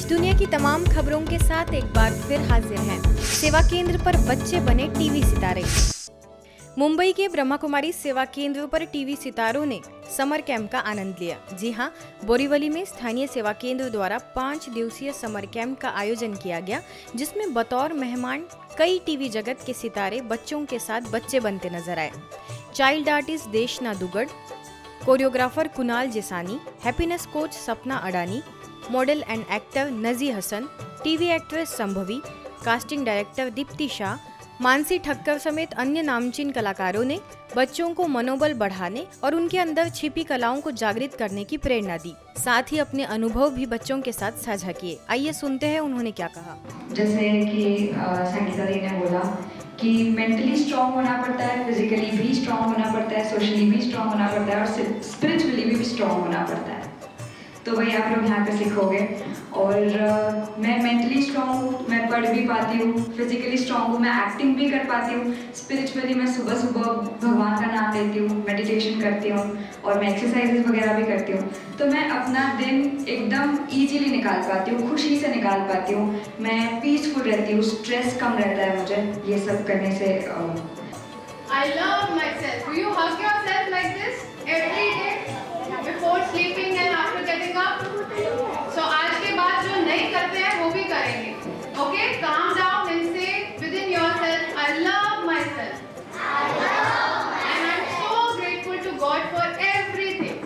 दुनिया की तमाम खबरों के साथ एक बार फिर हाजिर हैं। सेवा केंद्र पर बच्चे बने टीवी सितारे। मुंबई के ब्रह्मा कुमारी सेवा केंद्र पर टीवी सितारों ने समर कैंप का आनंद लिया। जी हां, बोरीवली में स्थानीय सेवा केंद्र द्वारा 5 दिवसीय समर कैंप का आयोजन किया गया, जिसमें बतौर मेहमान कई टीवी जगत के सितारे बच्चों के साथ बच्चे बनते नजर आए। Child artist Deshna Dugar, choreographer Kunal Jisani, happiness coach Sapna Adani, model and actor Naji Hasan, TV actress Sambhavi, casting director Deepti Shah, Mansi Thakkar समेत अन्य नामचीन कलाकारों ने बच्चों को मनोबल बढ़ाने और उनके अंदर छिपी कलाओं को जागृत करने की प्रेरणा दी। साथ ही अपने अनुभव भी बच्चों के साथ साझा किए। आइए सुनते हैं उन्होंने क्या कहा। जैसे कि संगीता दी ने बोला कि मेंटली स्ट्रांग होना पड़ता है, फिजिकली भी स्ट्रांग होना पड़ता है, सोशली भी स्ट्रांग होना पड़ता है और स्पिरिचुअली भी स्ट्रांग होना पड़ता है। तो वही आप लोग यहाँ पे सीखोगे। और मैं मेंटली स्ट्रांग हूँ, मैं पढ़ भी पाती हूँ, फिजिकली स्ट्रांग हूँ, मैं एक्टिंग भी कर पाती हूँ, स्पिरिचुअली मैं सुबह सुबह भगवान का नाम लेती हूँ, मेडिटेशन करती हूँ और मैं एक्सरसाइजेस वगैरह भी करती हूँ। तो मैं अपना दिन एकदम ईजीली निकाल पाती हूँ, खुशी से निकाल पाती हूँ, मैं पीसफुल रहती हूँ, स्ट्रेस कम रहता है मुझे ये सब करने से। I love myself. Do you hug yourself like this every day before sleeping and after getting up? So आज के बाद जो नहीं करते हैं वो भी करेंगे. Okay? Calm down and say within yourself, I love myself. And I'm so grateful to God for everything.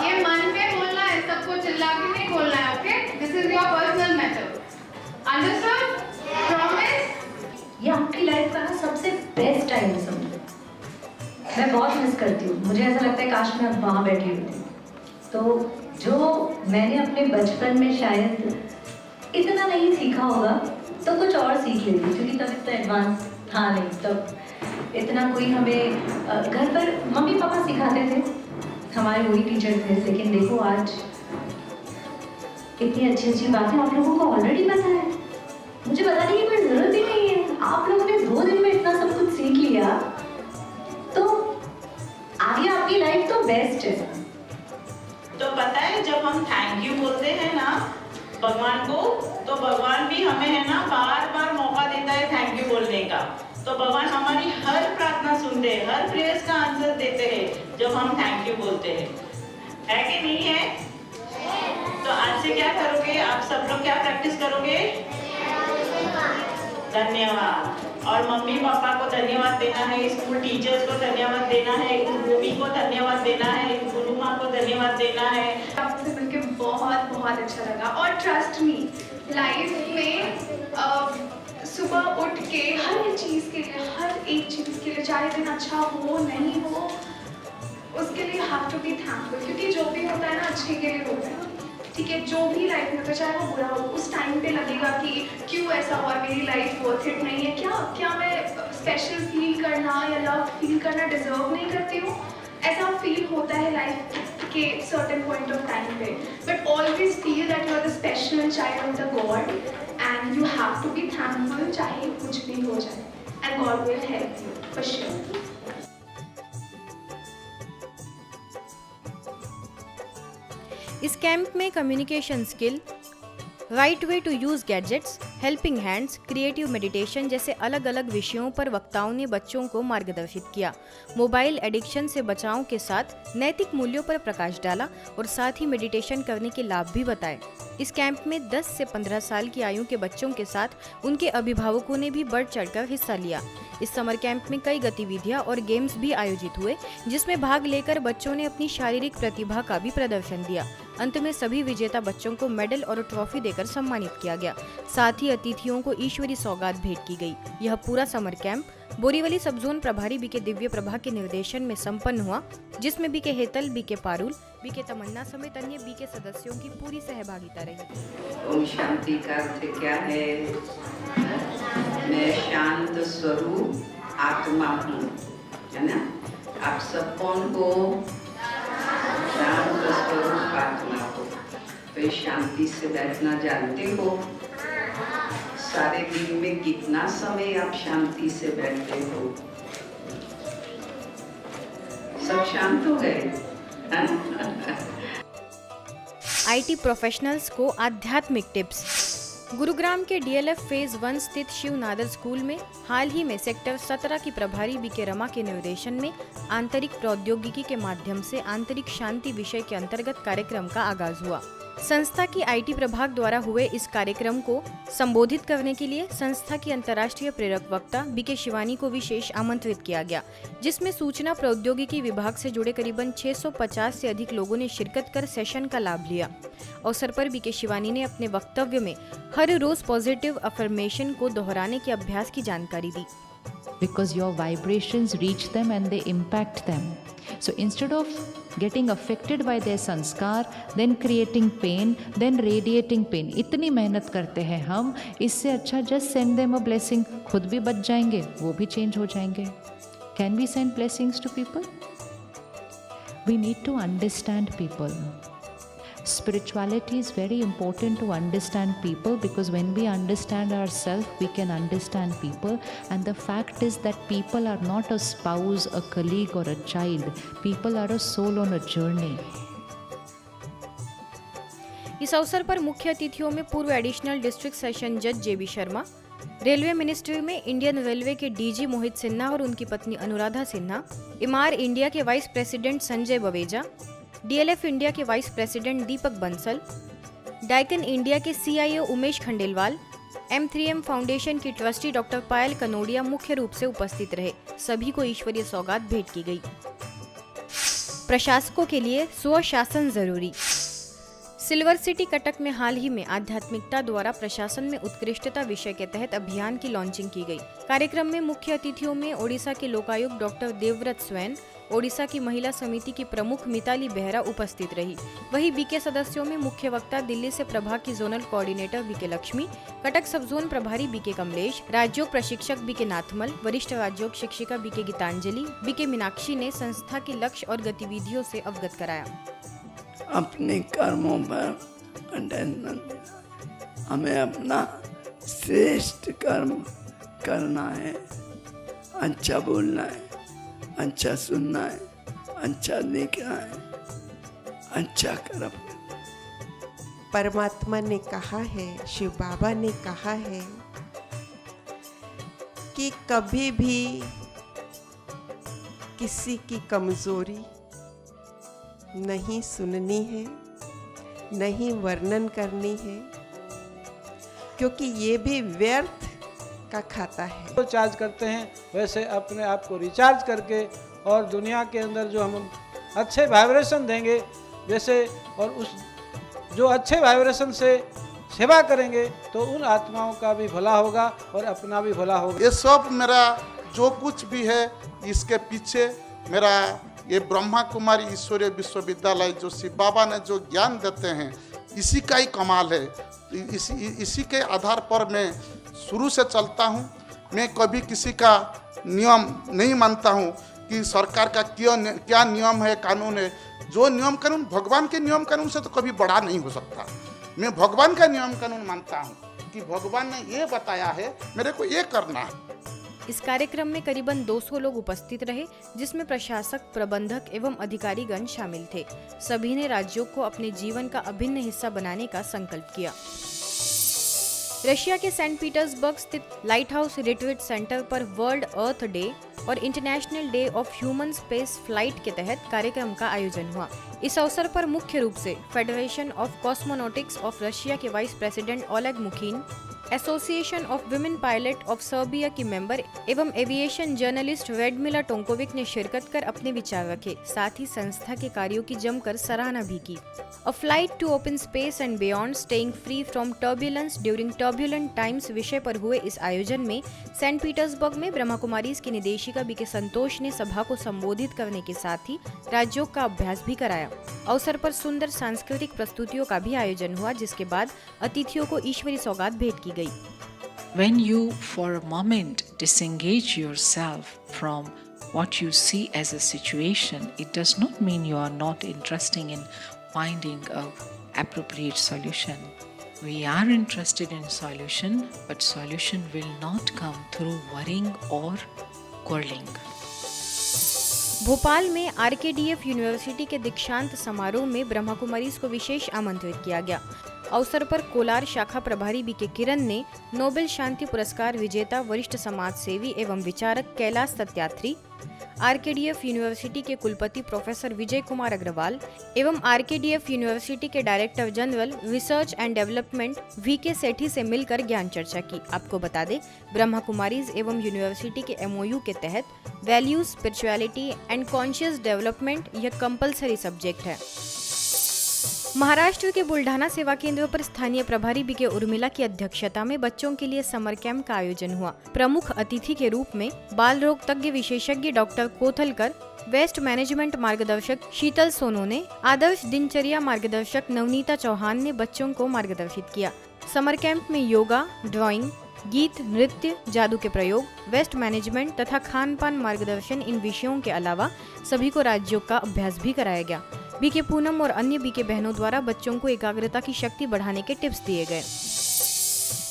ये मन में बोलना है, सबको चिल्ला के नहीं बोलना है. Okay? This is your personal matter. Understood? Promise? ये आपकी लाइफ का ना सबसे बेस्ट टाइम है समझो। मैं बहुत मिस करती हूँ, मुझे ऐसा लगता है काश मैं अब वहाँ बैठी होती। तो जो मैंने अपने बचपन में शायद इतना नहीं सीखा होगा तो कुछ और सीख लेती, क्योंकि तब इतना एडवांस था नहीं, तब इतना कोई हमें घर पर मम्मी पापा सिखाते थे, हमारे वही टीचर थे। लेकिन देखो आज इतनी अच्छी अच्छी बातें आप लोगों को ऑलरेडी पता है, मुझे बताने की कोई जरूरत ही नहीं है। आप लोगों ने 2 दिन में इतना सब कुछ सीख लिया, तो आगे आपकी लाइफ तो बेस्ट है। तो पता है जब हम थैंक यू बोलते हैं ना भगवान को, तो भगवान भी हमें है ना बार बार मौका देता है थैंक यू बोलने का। तो भगवान हमारी हर प्रार्थना सुनते हैं, हर प्रेयर्स का आंसर देते हैं जब हम थैंक यू बोलते हैं, है कि नहीं है? तो आज से क्या करोगे आप सब लोग, क्या प्रैक्टिस करोगे? धन्यवाद। और मम्मी पापा को धन्यवाद देना है, स्कूल टीचर्स को धन्यवाद देना है, भूमि को धन्यवाद देना है, गुरु माँ को धन्यवाद देना है। आपसे मिलकर बहुत बहुत अच्छा लगा। और ट्रस्ट मी, लाइफ में सुबह उठ के हर एक चीज़ के लिए, चाहे दिन अच्छा हो नहीं हो, उसके लिए हैव टू बी थैंकफुल, क्योंकि जो भी होता है ना अच्छे के लिए होता है। ठीक है, जो भी लाइफ में होता है चाहे वो बुरा हो, उस टाइम पे लगेगा कि क्यों ऐसा हुआ, मेरी लाइफ वर्थ इट नहीं है, क्या मैं स्पेशल फील करना या लव फील करना डिजर्व नहीं करती हूँ। ऐसा फील होता है लाइफ के सर्टेन पॉइंट ऑफ टाइम पे, but always feel that you are the special child of the God and you have to be thankful, चाहे कुछ भी हो जाए, and God will help you for sure. इस कैंप में communication skill, right way to use gadgets, helping hands, creative meditation जैसे अलग अलग विषयों पर वक्ताओं ने बच्चों को मार्गदर्शित किया। मोबाइल एडिक्शन से बचाव के साथ नैतिक मूल्यों पर प्रकाश डाला और साथ ही मेडिटेशन करने के लाभ भी बताए। इस कैंप में 10 से 15 साल की आयु के बच्चों के साथ उनके अभिभावकों ने भी बढ़ चढ़कर हिस्सा लिया। इस समर कैंप में कई गतिविधियां और गेम्स भी आयोजित हुए, जिसमें भाग लेकर बच्चों ने अपनी शारीरिक प्रतिभा का भी प्रदर्शन दिया। अंत में सभी विजेता बच्चों को मेडल और ट्रॉफी देकर सम्मानित किया गया। साथ ही अतिथियों को ईश्वरी सौगात भेंट की गई। यह पूरा समर कैंप बोरीवली सब जोन प्रभारी बीके दिव्य प्रभा के निर्देशन में संपन्न हुआ, जिसमें BK Hetal, BK Parul, BK Tamanna समेत अन्य बीके सदस्यों की पूरी सहभागिता रही। ओम शांति का अर्थ क्या है? मैं शांत स्वरूप आत्मा हूँ, है ना? आप सब कौन हो? शांत स्वरूप आत्मा हो। तो शांति से बैठना जानते हो? सारे दिन में कितना समय आप शांति से बैठते हो? सब शांत हो गए? आईटी प्रोफेशनल्स को आध्यात्मिक टिप्स। गुरुग्राम के डीएलएफ फेज 1 स्थित शिव नादर स्कूल में हाल ही में सेक्टर 17 की प्रभारी बीके रमा के निर्देशन में आंतरिक प्रौद्योगिकी के माध्यम से आंतरिक शांति विषय के अंतर्गत कार्यक्रम का आगाज हुआ। संस्था की आईटी प्रभाग द्वारा हुए इस कार्यक्रम को संबोधित करने के लिए संस्था की अंतर्राष्ट्रीय प्रेरक वक्ता बीके शिवानी को विशेष आमंत्रित किया गया, जिसमें सूचना प्रौद्योगिकी विभाग से जुड़े करीबन 650 से अधिक लोगों ने शिरकत कर सेशन का लाभ लिया। अवसर पर बीके शिवानी ने अपने वक्तव्य में हर रोज पॉजिटिव अफर्मेशन को दोहराने के अभ्यास की जानकारी दी। Because your vibrations reach them and they impact them. So instead of getting affected by their sanskar, then creating pain, then radiating pain, इतनी मेहनत करते हैं हम, इससे अच्छा just send them a blessing, खुद भी बच जाएंगे, वो भी change हो जाएंगे। Can we send blessings to people? We need to understand people. Spirituality is very important to understand people, because when we understand ourselves, we can understand people. And the fact is that people are not a spouse, a colleague or a child. People are a soul on a journey. इस अवसर पर मुख्य अतिथियों में पूर्व additional district session जज जेबी Sharma, railway ministry में Indian railway के डीजी मोहित सिन्हा और उनकी पत्नी अनुराधा सिन्हा, इमार इंडिया के vice president Sanjay Baweja, DLF India के वाइस प्रेसिडेंट दीपक बंसल, डाइकन इंडिया के CIO Umesh Khandelwal, M3M foundation की ट्रस्टी डॉक्टर पायल कनोडिया मुख्य रूप से उपस्थित रहे। सभी को ईश्वरीय सौगात भेंट की गई। प्रशासकों के लिए स्वशासन जरूरी। सिल्वर सिटी कटक में हाल ही में आध्यात्मिकता द्वारा प्रशासन में उत्कृष्टता विषय के तहत अभियान की लॉन्चिंग की गई। कार्यक्रम में मुख्य अतिथियों में ओडिशा के लोकायुक्त डॉक्टर देवव्रत स्वैन, ओडिशा की महिला समिति की प्रमुख मिताली बेहरा उपस्थित रही। वहीं बीके सदस्यों में मुख्य वक्ता दिल्ली से प्रभाग की zonal coordinator BK Lakshmi, Cuttack sub zone प्रभारी बीके कमलेश, राज्योग प्रशिक्षक बीके नाथमल, वरिष्ठ राज्योग शिक्षिका बीके गीतांजलि, बीके मीनाक्षी ने संस्था के लक्ष्य और गतिविधियों से अवगत कराया। अपने कर्मों पर अटेंशन देना, हमें अपना श्रेष्ठ कर्म करना है, अच्छा बोलना है, अच्छा सुनना है, अच्छा देखना है, अच्छा कर्म। परमात्मा ने कहा है, शिव बाबा ने कहा है कि कभी भी किसी की कमजोरी नहीं सुननी है, नहीं वर्णन करनी है, क्योंकि ये भी व्यर्थ का खाता है। तो चार्ज करते हैं वैसे अपने आप को रिचार्ज करके और दुनिया के अंदर जो हम अच्छे वाइब्रेशन देंगे जैसे, और उस जो अच्छे वाइब्रेशन से सेवा करेंगे तो उन आत्माओं का भी भला होगा और अपना भी भला होगा। ये सब मेरा जो कुछ भी है, इसके पीछे मेरा ये ब्रह्मा कुमारी ईश्वरीय विश्वविद्यालय जो शिव बाबा ने जो ज्ञान देते हैं, इसी का ही कमाल है। इसी के आधार पर मैं शुरू से चलता हूँ। मैं कभी किसी का नियम नहीं मानता हूँ कि सरकार का क्या नियम है, कानून है। जो नियम कानून भगवान के नियम कानून से तो कभी बड़ा नहीं हो सकता। मैं भगवान का नियम कानून मानता हूँ कि भगवान ने ये बताया है, मेरे को ये करना है। इस कार्यक्रम में करीबन 200 लोग उपस्थित रहे, जिसमें प्रशासक, प्रबंधक एवं अधिकारीगण शामिल थे। सभी ने राज्यों को अपने जीवन का अभिन्न हिस्सा बनाने का संकल्प किया। रशिया के सेंट पीटर्सबर्ग स्थित लाइट हाउस रिट्रीट सेंटर पर वर्ल्ड अर्थ डे और international day of human space flight के तहत कार्यक्रम का आयोजन हुआ। इस अवसर पर मुख्य रूप से federation of cosmonautics of Russia के vice president Oleg Mukhin, association of women pilot of Serbia की मेंबर एवं एविएशन जर्नलिस्ट रेडमिला टोंकोविक ने शिरकत कर अपने विचार रखे। साथ ही संस्था के कार्यों की जमकर सराहना भी की। A flight to open space and beyond, staying free from turbulence during turbulent times विषय पर हुए इस आयोजन में सेंट पीटर्सबर्ग में ब्रह्मा कुमारीज की निदेशिका बीके संतोष ने सभा को संबोधित करने के साथ ही राजयोग का अभ्यास भी कराया। अवसर पर सुंदर सांस्कृतिक प्रस्तुतियों का भी आयोजन हुआ, जिसके बाद अतिथियों को ईश्वरी सौगात भेंट की गई। When you for a moment disengage yourself from what you see as a situation, it does not mean you are not interested in finding an appropriate solution. We are interested in solution, but solution will not come through worrying or quarreling. Bhopal में RKDF university के दीक्षांत समारोह में ब्रह्मा कुमारीज को विशेष आमंत्रित किया गया। अवसर पर कोलार शाखा प्रभारी बीके किरण ने नोबेल शांति पुरस्कार विजेता वरिष्ठ समाज सेवी एवं विचारक कैलाश सत्यार्थी, आरकेडीएफ यूनिवर्सिटी के कुलपति प्रोफेसर विजय कुमार अग्रवाल एवं आरकेडीएफ यूनिवर्सिटी के director general research and development VK Sethi से मिलकर ज्ञान चर्चा की। आपको बता दें, ब्रह्मा कुमारीज एवं यूनिवर्सिटी के एमओयू के तहत values, spirituality and conscious development यह कंपलसरी सब्जेक्ट है। महाराष्ट्र के बुल्ढाना सेवा केंद्र पर स्थानीय प्रभारी बीके उर्मिला की अध्यक्षता में बच्चों के लिए समर कैंप का आयोजन हुआ। प्रमुख अतिथि के रूप में बाल रोग तज्ञ विशेषज्ञ डॉक्टर कोथलकर, वेस्ट मैनेजमेंट मार्गदर्शक शीतल सोनोने, आदर्श दिनचर्या मार्गदर्शक नवनीता चौहान ने बच्चों को मार्गदर्शित किया। समर कैंप में योगा, ड्राइंग, गीत, नृत्य, जादू के प्रयोग, वेस्ट मैनेजमेंट तथा खान पान मार्गदर्शन इन विषयों के अलावा सभी को राजयोग का अभ्यास भी कराया गया। बीके पूनम और अन्य बीके बहनों द्वारा बच्चों को एकाग्रता की शक्ति बढ़ाने के टिप्स दिए गए।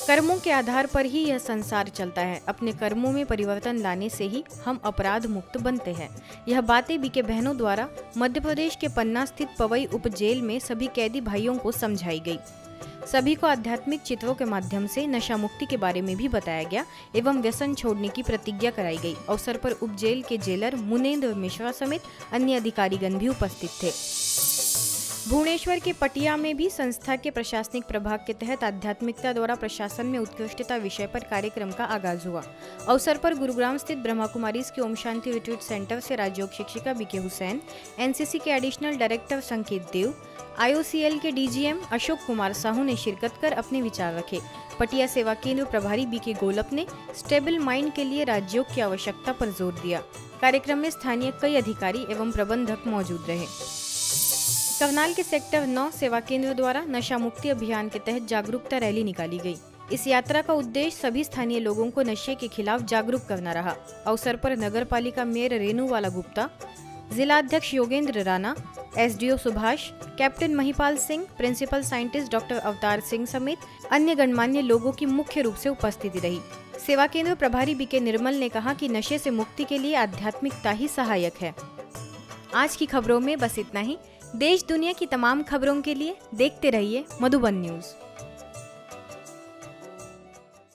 कर्मों के आधार पर ही यह संसार चलता है। अपने कर्मों में परिवर्तन लाने से ही हम अपराध मुक्त बनते हैं। यह बातें बीके बहनों द्वारा मध्य प्रदेश के पन्ना स्थित पवई उप जेल में सभी कैदी भाइयों को समझाई गई। सभी को आध्यात्मिक चित्रों के माध्यम से नशा मुक्ति के बारे में भी बताया गया एवं व्यसन छोड़ने की प्रतिज्ञा कराई गई। अवसर पर उप जेल के जेलर मुनेन्द्र मिश्रा समेत अन्य अधिकारीगण भी उपस्थित थे। भुवनेश्वर के पटिया में भी संस्था के प्रशासनिक प्रभाग के तहत आध्यात्मिकता द्वारा प्रशासन में उत्कृष्टता विषय पर कार्यक्रम का आगाज हुआ। अवसर पर गुरुग्राम स्थित ब्रह्मा कुमारीज के ओम शांति रिट्रीट सेंटर से राजयोग शिक्षिका बीके हुसैन, एनसीसी के एडिशनल डायरेक्टर संकेत देव, IOCL के DGM अशोक कुमार साहू ने शिरकत कर अपने विचार रखे। पटिया सेवा केंद्र प्रभारी बीके गोलप ने स्टेबल माइंड के लिए राजयोग की आवश्यकता पर जोर दिया। कार्यक्रम में स्थानीय कई अधिकारी एवं प्रबंधक मौजूद रहे। करनाल के सेक्टर 9 सेवा केंद्र द्वारा नशा मुक्ति अभियान के तहत जागरूकता रैली निकाली गई। इस यात्रा का उद्देश्य सभी स्थानीय लोगों को नशे के खिलाफ जागरूक करना रहा। अवसर पर नगर पालिका मेयर रेणुवाला गुप्ता, जिला अध्यक्ष Yogendra Rana, SDO Subhash, captain Mahipal Singh, principal scientist doctor Avtar Singh समेत अन्य गणमान्य लोगों की मुख्य रूप से उपस्थिति रही। सेवा केंद्र प्रभारी बीके निर्मल ने कहा कि नशे से मुक्ति के लिए आध्यात्मिकता ही सहायक है। आज की खबरों में बस इतना ही। देश दुनिया की तमाम खबरों के लिए देखते रहिए मधुबन न्यूज।